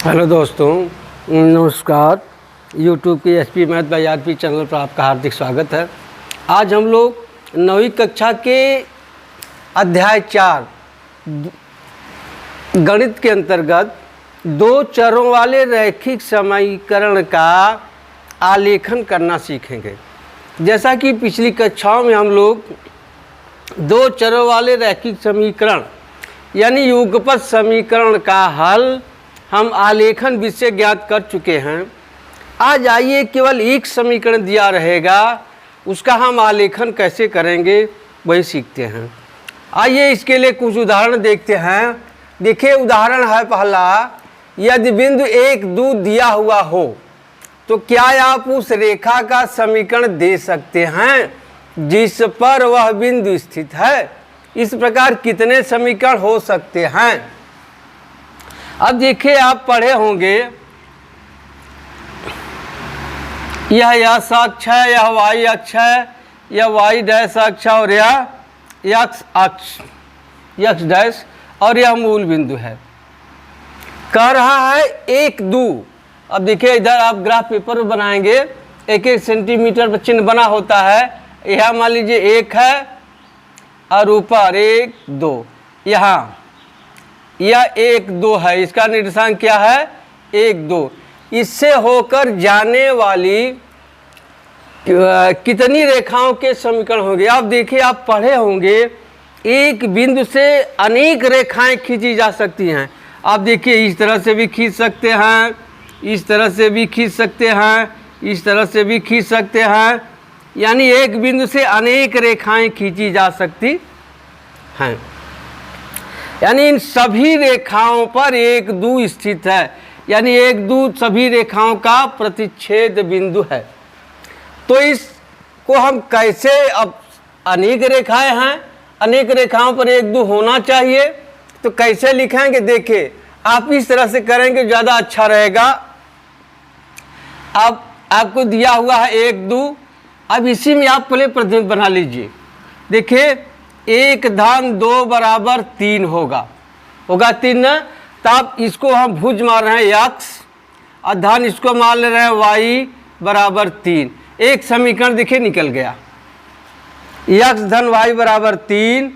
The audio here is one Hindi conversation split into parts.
हेलो दोस्तों, नमस्कार। यूट्यूब के SP math by RP channel पर आपका हार्दिक स्वागत है। आज हम लोग 9वीं कक्षा के अध्याय 4 गणित के अंतर्गत दो चरों वाले रैखिक समीकरण का आलेखन करना सीखेंगे। जैसा कि पिछली कक्षाओं में हम लोग दो चरों वाले रैखिक समीकरण यानी युगपत समीकरण का हल हम आलेखन विधि से ज्ञात कर चुके हैं। आज आइए केवल एक समीकरण दिया रहेगा, उसका हम आलेखन कैसे करेंगे वही सीखते हैं। आइए इसके लिए कुछ उदाहरण देखते हैं। देखिए, उदाहरण है पहला, यदि बिंदु 1, 2 दिया हुआ हो तो क्या आप उस रेखा का समीकरण दे सकते हैं जिस पर वह बिंदु स्थित है। इस प्रकार कितने समीकरण हो सकते हैं। अब देखिए, आप पढ़े होंगे, यह यक्स अक्ष है, यह वाई अक्ष है, यह वाई डैश अक्ष और यह यक्स अक्ष यक्स डैश और यह मूल बिंदु है। कह रहा है 1, 2। अब देखिए, इधर आप ग्राफ पेपर में बनाएंगे, 1-1 सेंटीमीटर पर चिन्ह बना होता है। यह मान लीजिए 1 है और ऊपर 1, 2, यहाँ यह 1, 2 है। इसका निर्देशांक क्या है? 1, 2। इससे होकर जाने वाली कितनी रेखाओं के समीकरण होंगे। आप देखिए, आप पढ़े होंगे, एक बिंदु से अनेक रेखाएं खींची जा सकती हैं। आप देखिए, इस तरह से भी खींच सकते हैं, इस तरह से भी खींच सकते हैं, इस तरह से भी खींच सकते हैं। यानी एक बिंदु से अनेक रेखाएं खींची जा सकती हैं। यानी इन सभी रेखाओं पर 1, 2 स्थित है। यानी 1, 2 सभी रेखाओं का प्रतिच्छेद बिंदु है। तो इसको हम कैसे, अब अनेक रेखाएं हैं, अनेक रेखाओं पर 1, 2 होना चाहिए, तो कैसे लिखेंगे। देखिए, आप इस तरह से करेंगे ज़्यादा अच्छा रहेगा। अब आपको दिया हुआ है 1, 2। अब इसी में आप पहले प्रतिबिंब बना लीजिए। देखिए, 1 - 2 = 3 होगा 3 ना। तो आप इसको हम भुज मार रहे हैं x और धन इसको मान ले रहे हैं y = 3। एक समीकरण देखिए निकल गया, x धन y = 3।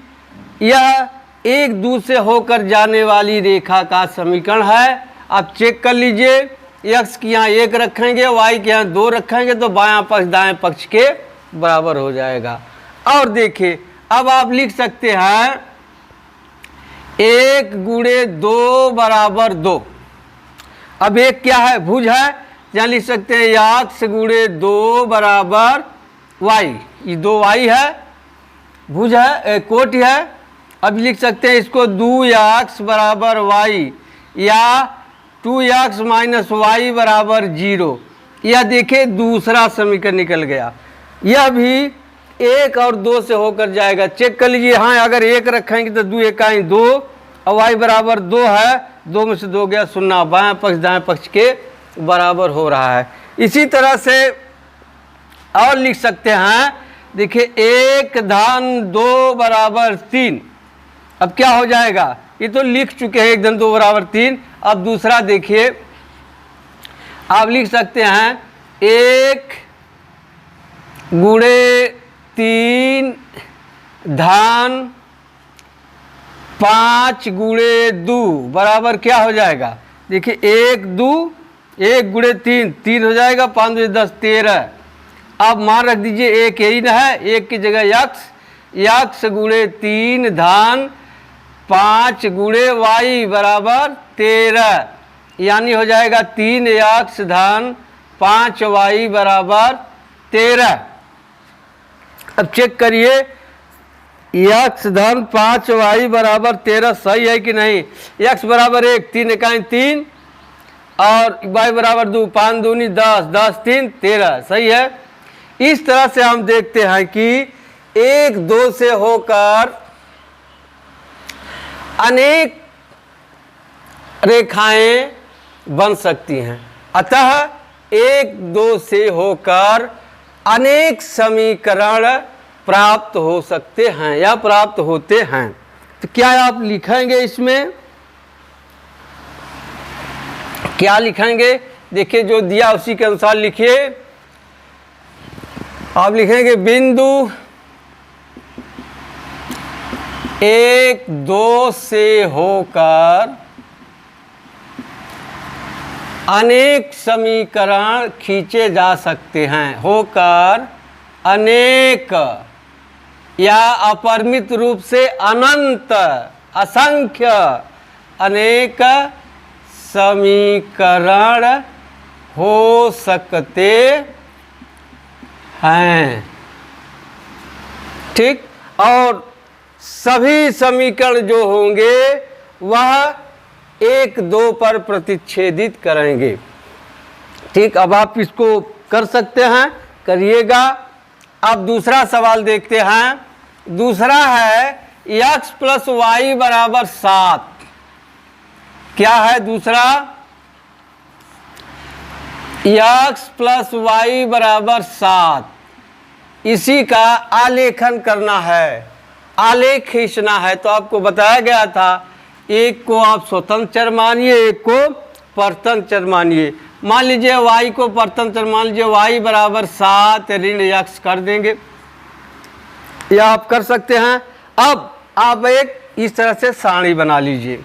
यह 1, 2 से होकर जाने वाली रेखा का समीकरण है। आप चेक कर लीजिए, x की यहाँ 1 रखेंगे, y के यहाँ 2 रखेंगे तो बायां पक्ष दाएं पक्ष के बराबर हो जाएगा। और देखिए, अब आप लिख सकते हैं 1 × 2 = 2। अब एक क्या है? भुज है। यहाँ लिख सकते हैं x × 2 = y। ये 2y है, भुज है, कोटि है। अब लिख सकते हैं इसको 2x = y या 2x - y = 0। यह देखिए दूसरा समीकरण निकल गया। यह भी 1 और 2 से होकर जाएगा। चेक कर लीजिए, हाँ, अगर 1 रखेंगे तो 2 × 2 और y = 2 है, 2 में से 2 गया 0, बाएं पक्ष दाएं पक्ष के बराबर हो रहा है। इसी तरह से और लिख सकते हैं। देखिए, 1 - 2 = 3। अब क्या हो जाएगा? ये तो लिख चुके हैं 1 - 2 = 3। अब दूसरा देखिए, आप लिख सकते हैं 1 × 3 धन 5 × 2 बराबर क्या हो जाएगा? देखिए, 1, 2, 1 × 3 3 हो जाएगा, 5 × 10 13। अब मान रख दीजिए 1 यही ना है, 1 की जगह x × 3 धन 5 × y = 13। यानी हो जाएगा 3x धन 5y = 13। अब चेक करिए, x धन 5y = 13 सही है कि नहीं। x = 1, 3 × 3 और y = 2, 5 दूनी 10, 10 3 13 सही है। इस तरह से हम देखते हैं कि 1, 2 से होकर अनेक रेखाएं बन सकती हैं। अतः 1, 2 से होकर अनेक समीकरण प्राप्त हो सकते हैं या प्राप्त होते हैं। तो क्या आप लिखेंगे इसमें क्या लिखेंगे? देखिए जो दिया उसी के अनुसार लिखिए। आप लिखेंगे बिंदु 1, 2 से होकर अनेक समीकरण खींचे जा सकते हैं। होकर अनेक या अपरिमित रूप से अनंत, असंख्य अनेक समीकरण हो सकते हैं। ठीक, और सभी समीकरण जो होंगे वह 1, 2 पर प्रतिच्छेदित करेंगे। ठीक, अब आप इसको कर सकते हैं, करिएगा। अब दूसरा सवाल देखते हैं। दूसरा है x + y = 7। क्या है दूसरा? x + y = 7। इसी का आलेखन करना है, आलेख खींचना है। तो आपको बताया गया था, एक को आप स्वतंत्र चर मानिए, एक को परतंत्र चर मानिए। मान लीजिए y को परतंत्र चर मान लीजिए, y = 7 ऋण x कर देंगे, या आप कर सकते हैं। अब आप एक इस तरह से सारणी बना लीजिए।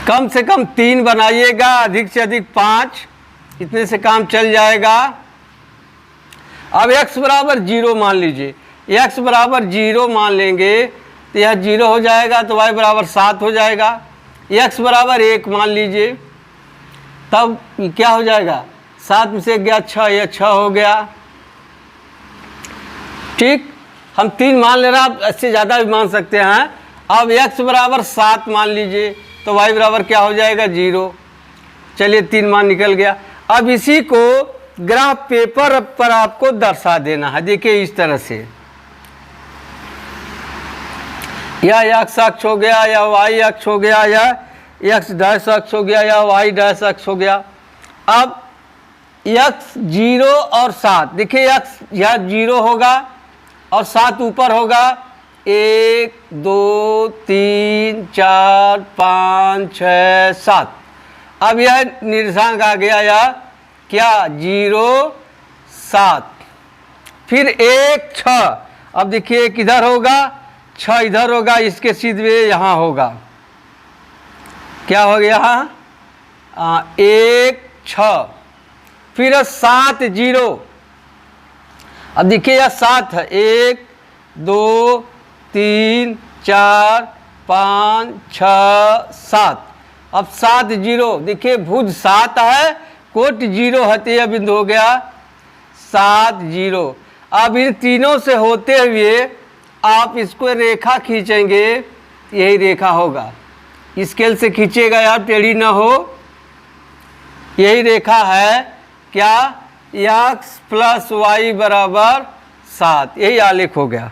कम से कम 3 बनाइएगा, अधिक से अधिक 5, इतने से काम चल जाएगा। अब x = 0 मान लीजिए, x = 0 मान लेंगे तो यह 0 हो जाएगा, तो y = 7 हो जाएगा। x = 1 मान लीजिए, तब क्या हो जाएगा? 7 में से गया 6, यह 6 हो गया। ठीक, हम 3 मान ले रहे हैं, आप इससे ज़्यादा भी मान सकते हैं। अब x = 7 मान लीजिए, तो y बराबर क्या हो जाएगा? 0। चलिए 3 मान निकल गया। अब इसी को ग्राफ पेपर पर आपको दर्शा देना है। देखिए इस तरह से, या x अक्ष हो गया, या y अक्ष हो गया, या x डैश अक्ष हो गया, या y डैश अक्ष हो गया। अब x 0 और 7, देखिए x यह 0 होगा और 7 ऊपर होगा। 1, 2, 3, 4, 5, 6, 7। अब यह निर्देशांक आ गया, या क्या? 0, 7, फिर 1, 6। अब देखिए किधर होगा? 6 इधर होगा, इसके सीधे यहाँ होगा। क्या हो गया? 1, 6, फिर 7, 0। अब देखिए यह 7 है, 1, 2, 3, 4, 5, 6, 7। अब 7, 0, देखिए भुज 7 है, कोट 0 है, तो यह बिंदु हो गया 7, 0। अब इन तीनों से होते हुए आप इसको रेखा खींचेंगे, यही रेखा होगा। स्केल से खींचेगा यार, टेढ़ी ना हो। यही रेखा है क्या? x + y = 7। यही आलेख हो गया।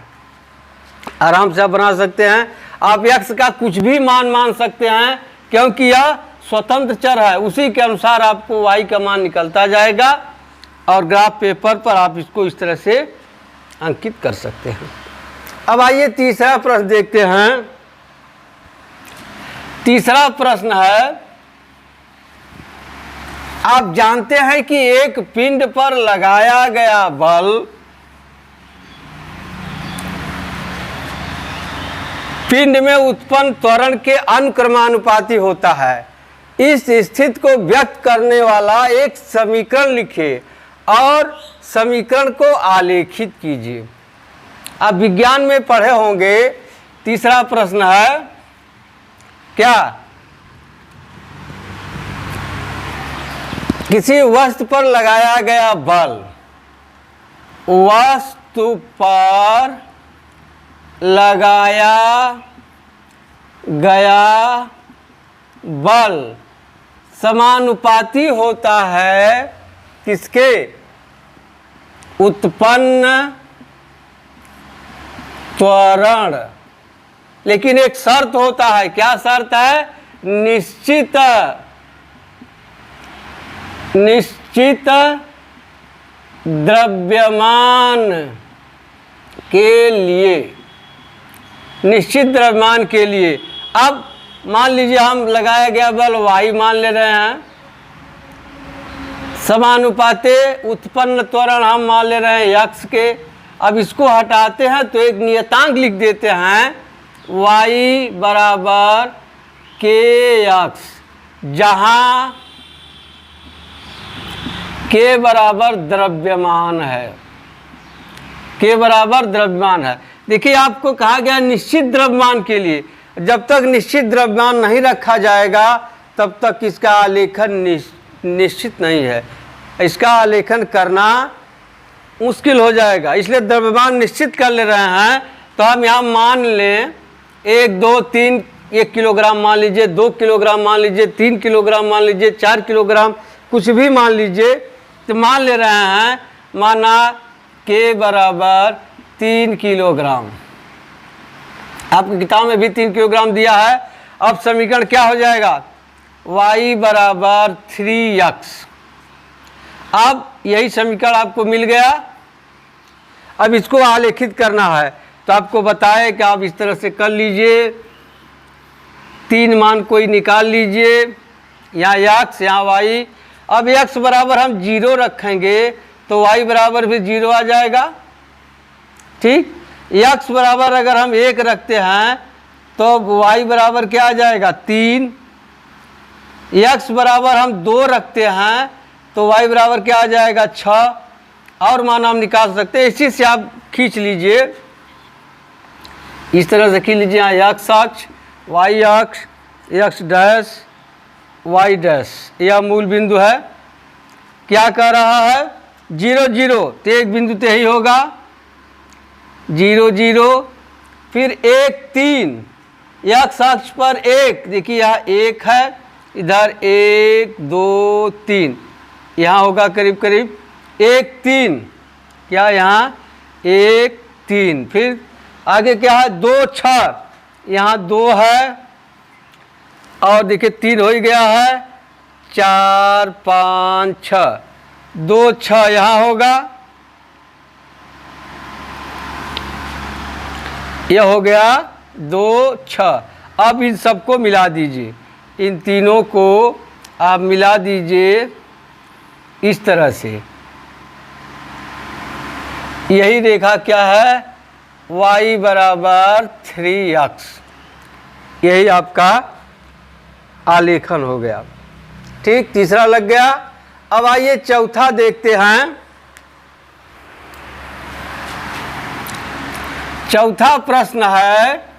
आराम से आप बना सकते हैं। आप x का कुछ भी मान सकते हैं, क्योंकि यह स्वतंत्र चर है। उसी के अनुसार आपको y का मान निकलता जाएगा, और ग्राफ पेपर पर आप इसको इस तरह से अंकित कर सकते हैं। अब आइए तीसरा प्रश्न देखते हैं। तीसरा प्रश्न है, आप जानते हैं कि एक पिंड पर लगाया गया बल पिंड में उत्पन्न त्वरण के अनुक्रमानुपाती होता है। इस स्थिति को व्यक्त करने वाला एक समीकरण लिखिए और समीकरण को आलेखित कीजिए। आप विज्ञान में पढ़े होंगे। तीसरा प्रश्न है क्या? किसी वस्तु पर लगाया गया बल, वस्तु पर लगाया गया बल समानुपाती होता है किसके? उत्पन्न त्वरण। लेकिन एक शर्त होता है। क्या शर्त है? निश्चित द्रव्यमान के लिए, निश्चित द्रव्यमान के लिए। अब मान लीजिए हम लगाया गया बल y मान ले रहे हैं, समानुपाते उत्पन्न त्वरण हम मान ले रहे हैं x के। अब इसको हटाते हैं तो एक नियतांक लिख देते हैं y बराबर kx, जहाँ k बराबर द्रव्यमान है, k बराबर द्रव्यमान है। देखिए आपको कहा गया निश्चित द्रव्यमान के लिए, जब तक निश्चित द्रव्यमान नहीं रखा जाएगा तब तक इसका आलेखन निश्चित नहीं है, इसका आलेखन करना मुश्किल हो जाएगा। इसलिए द्रव्यमान निश्चित कर ले रहे हैं। तो हम यहाँ मान लें 1 2 3, 1 किलोग्राम मान लीजिए, 2 किलोग्राम मान लीजिए, 3 किलोग्राम मान लीजिए, 4 किलोग्राम, कुछ भी मान लीजिए। तो मान ले रहे हैं, माना k बराबर 3 किलोग्राम, आपकी किताब में भी 3 किलोग्राम दिया है। अब समीकरण क्या हो जाएगा, y बराबर 3x। अब यही समीकरण आपको मिल गया। अब इसको आलेखित करना है तो आपको बताए कि आप इस तरह से कर लीजिए, 3 मान कोई निकाल लीजिए, यहाँ x यहाँ y। अब x बराबर हम 0 रखेंगे तो y बराबर भी 0 आ जाएगा, ठीक। x बराबर अगर हम 1 रखते हैं तो y बराबर क्या आ जाएगा 3। x बराबर हम 2 रखते हैं तो y बराबर क्या आ जाएगा 6। और मान हम निकाल सकते हैं, इसी से आप खींच लीजिए, इस तरह से खींच लीजिए। यहाँ x अक्ष, y अक्ष, x डैश, y डैश, यह मूल बिंदु है। क्या कह रहा है 0 0, तो एक बिंदु तो यही होगा 0 0, फिर 1 3, x अक्ष पर 1, देखिए यहाँ 1 है, इधर 1 2 3, यहाँ होगा करीब करीब 1 3, क्या यहाँ 1 3, फिर आगे क्या है 2 6, यहाँ 2 है, और देखिए 3 हो ही गया है, 4 5 6, 2 6 यहाँ होगा, यह हो गया 2 6। अब इन सबको मिला दीजिए, इन तीनों को आप मिला दीजिए इस तरह से। यही रेखा क्या है, y बराबर 3x, यही आपका आलेखन हो गया, ठीक। तीसरा लग गया। अब आइए चौथा देखते हैं। चौथा प्रश्न है,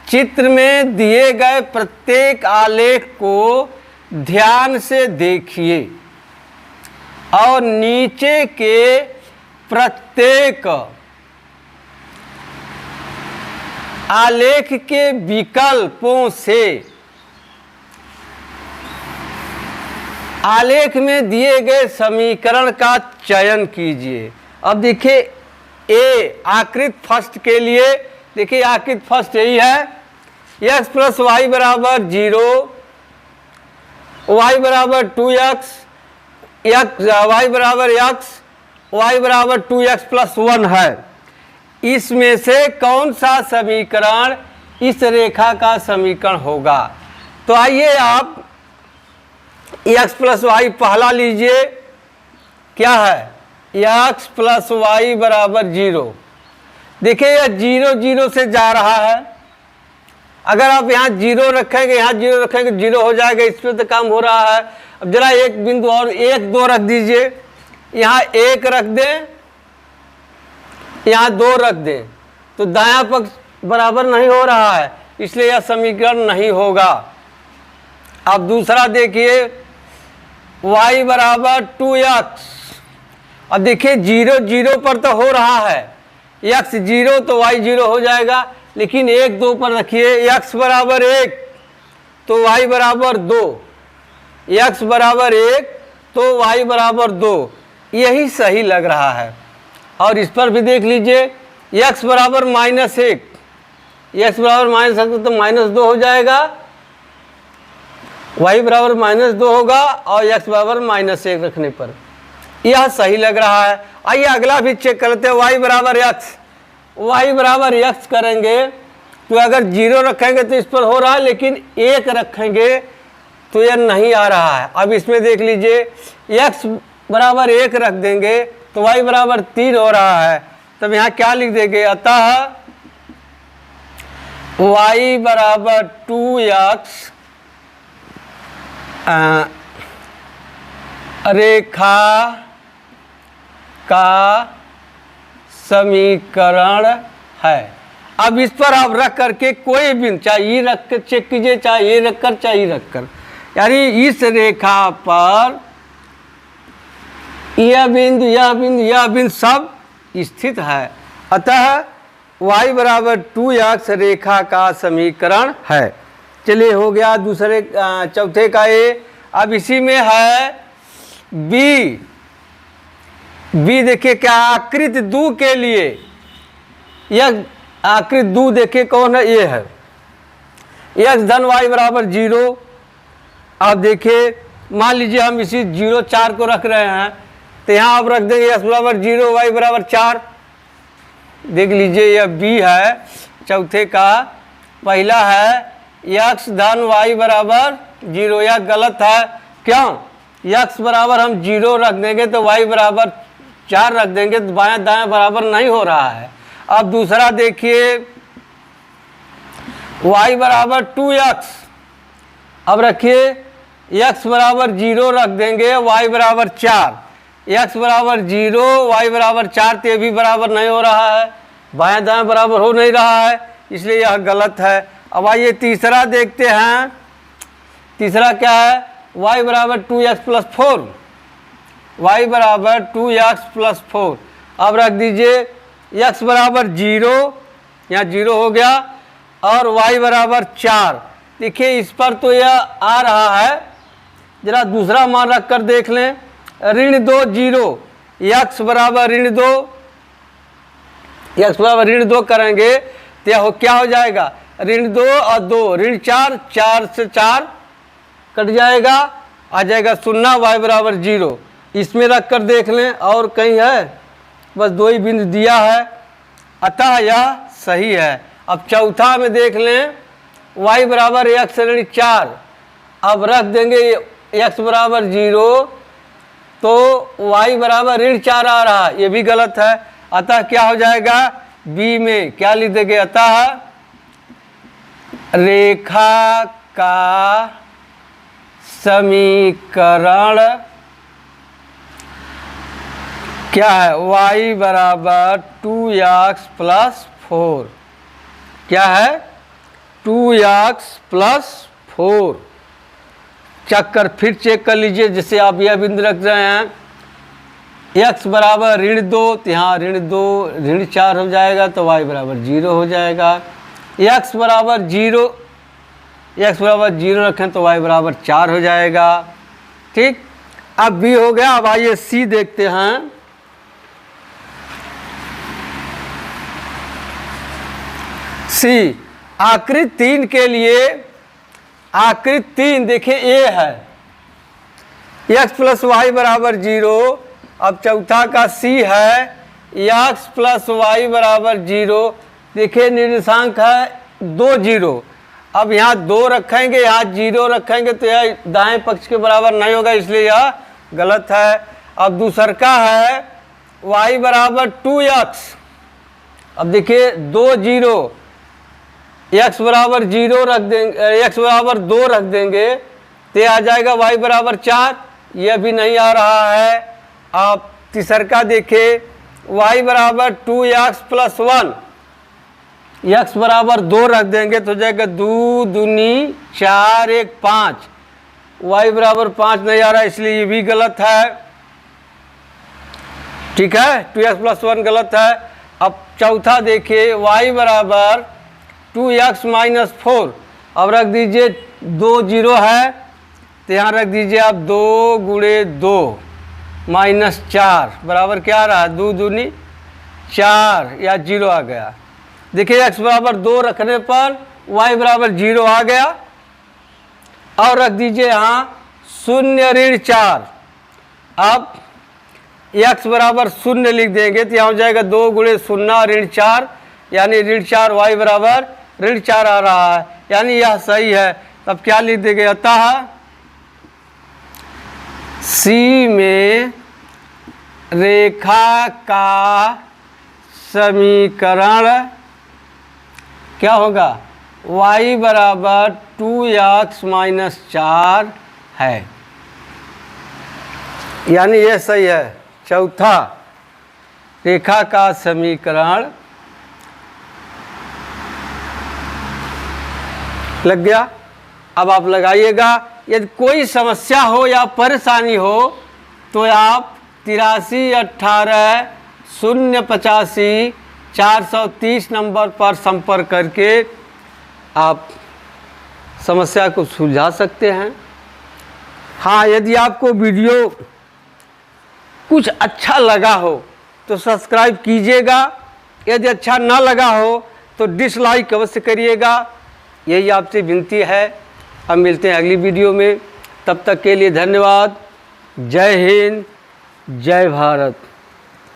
चित्र में दिए गए प्रत्येक आलेख को ध्यान से देखिए और नीचे के प्रत्येक आलेख के विकल्पों से आलेख में दिए गए समीकरण का चयन कीजिए। अब देखिए ए आकृत फर्स्ट के लिए, देखिए आकृत फर्स्ट यही है, x प्लस वाई बराबर 0, y बराबर 2x, y बराबर x, y बराबर 2x प्लस 1 है। इसमें से कौन सा समीकरण इस रेखा का समीकरण होगा। तो आइए आप x प्लस वाई पहला लीजिए, क्या है x प्लस वाई बराबर 0। देखिए यह 0 0 से जा रहा है, अगर आप यहाँ 0 रखेंगे, यहाँ 0 रखेंगे 0 हो जाएगा, इस पर तो काम हो रहा है। अब जरा एक बिंदु और 1 2 रख दीजिए, यहाँ 1 रख दें, यहाँ 2 रख दें, तो दायां पक्ष बराबर नहीं हो रहा है, इसलिए यह समीकरण नहीं होगा। अब दूसरा देखिए y बराबर 2x। अब देखिए 0 0 पर तो हो रहा है, x 0 तो y 0 हो जाएगा, लेकिन 1 2 पर रखिए, x बराबर 1 तो y बराबर 2, x बराबर 1 तो y बराबर 2, यही सही लग रहा है। और इस पर भी देख लीजिए, x बराबर -1, x बराबर -1 तो -2 हो जाएगा, y बराबर -2 होगा, और x बराबर -1 रखने पर यह सही लग रहा है। आइए अगला भी चेक करते हैं, y बराबर x, y बराबर x करेंगे तो अगर 0 रखेंगे तो इस पर हो रहा है, लेकिन 1 रखेंगे तो यह नहीं आ रहा है। अब इसमें देख लीजिए, x बराबर 1 रख देंगे तो y बराबर 3 हो रहा है। तब यहाँ क्या लिख देंगे, अतः y बराबर 2x रेखा का समीकरण है। अब इस पर आप रख करके कोई बिंदु, चाहे ये रख कर चेक कीजिए, चाहे ये रख कर, चाहे ये रख कर, यानी इस रेखा पर यह बिंदु, यह बिंदु, यह बिंदु सब स्थित है। अतः y बराबर 2x रेखा का समीकरण है। चलिए हो गया दूसरे चौथे का ये। अब इसी में है b। देखिए क्या, आकृत दू के लिए, यह आकृत दू देखिए कौन है, ये है x धन y बराबर 0। आप देखिए मान लीजिए हम इसी 0 4 को रख रहे हैं, तो यहाँ आप रख देंगे x बराबर 0 y बराबर 4। देख लीजिए यह b है चौथे का। पहला है x धन y बराबर 0, यह गलत है। क्यों, x बराबर हम 0 रख देंगे तो y बराबर 4 रख देंगे, तो बायां दायां बराबर नहीं हो रहा है। अब दूसरा देखिए, y बराबर 2x। अब रखिए x बराबर 0 रख देंगे, y बराबर 4, x बराबर 0 y बराबर 4, तो भी बराबर नहीं हो रहा है, बायां दायां बराबर हो नहीं रहा है, इसलिए यह गलत है। अब आइए तीसरा देखते हैं। तीसरा क्या है, y बराबर 2x प्लस 4, y बराबर 2x प्लस 4। अब रख दीजिए x बराबर 0, यहाँ 0 हो गया, और y बराबर 4। देखिए इस पर तो यह आ रहा है, जरा दूसरा मान रख कर देख लें। -2 0, x बराबर -2, x बराबर -2 करेंगे तो यह क्या हो जाएगा, -2 और 2 -4, 4 से 4 कट जाएगा, आ जाएगा 0, y बराबर 0। इसमें रख कर देख लें, और कहीं है, बस 2 ही बिंदु दिया है, अतः यह सही है। अब चौथा में देख लें, y बराबर x ऋण 4। अब रख देंगे x बराबर 0, तो y बराबर ऋण 4 आ रहा है, ये भी गलत है। अतः क्या हो जाएगा, b में क्या लिख देंगे, अतः रेखा का समीकरण क्या है, y बराबर 2x प्लस 4। क्या है, 2x प्लस 4। चक्कर फिर चेक कर लीजिए, जैसे आप यह बिंदु रख रहे हैं, x बराबर -2, तो यहाँ -2 ऋण 4 हो जाएगा, तो y बराबर 0 हो जाएगा। x बराबर 0 रखें तो y बराबर 4 हो जाएगा। ठीक, अब b हो गया। अब आइए c देखते हैं। c आकृति 3 के लिए, आकृति 3 देखिए a है, x प्लस वाई बराबर 0। अब चौथा का c है, x प्लस वाई बराबर 0। देखिए निर्देशांक है 2 0। अब यहाँ 2 रखेंगे, यहाँ 0 रखेंगे, तो यह दाएं पक्ष के बराबर नहीं होगा, इसलिए यह गलत है। अब दूसर का है y बराबर 2x। अब देखिए 2 0, x बराबर 0 रख देंगे, x बराबर 2 रख देंगे, तो आ जाएगा y बराबर 4, यह भी नहीं आ रहा है। आप तीसर का देखिए, y बराबर 2x प्लस 1, x बराबर 2 रख देंगे तो हो जाएगा 2 दूनी 4 1 5, y बराबर 5 नहीं आ रहा, इसलिए ये भी गलत है। ठीक है, 2x प्लस 1 गलत है। अब चौथा देखिए, y बराबर 2x माइनस 4। अब रख दीजिए 2 0 है, तो यहाँ रख दीजिए आप 2 गुणे 2 माइनस 4 बराबर क्या आ रहा है, 2 दूनी 4, या 0 आ गया। देखिए x बराबर 2 रखने पर y बराबर 0 आ गया। और रख दीजिए यहाँ 0 ऋण 4। अब x बराबर 0 लिख देंगे तो यहाँ हो जाएगा 2 गुणे 0 ऋण 4, यानी ऋण 4 y बराबर ऋण 4 आ रहा है, यानी यह सही है। तब क्या लिख देंगे, अतः सी में रेखा का समीकरण क्या होगा, y बराबर 2x माइनस 4 है, यानी यह सही है। चौथा, रेखा का समीकरण लग गया। अब आप लगाइएगा। यदि कोई समस्या हो या परेशानी हो तो आप 83 18 085 430 नंबर पर संपर्क करके आप समस्या को सुलझा सकते हैं। हाँ, यदि आपको वीडियो कुछ अच्छा लगा हो तो सब्सक्राइब कीजिएगा, यदि अच्छा ना लगा हो तो डिसलाइक अवश्य करिएगा। यही आपसे विनती है। हम मिलते हैं अगली वीडियो में, तब तक के लिए धन्यवाद। जय हिंद, जय भारत।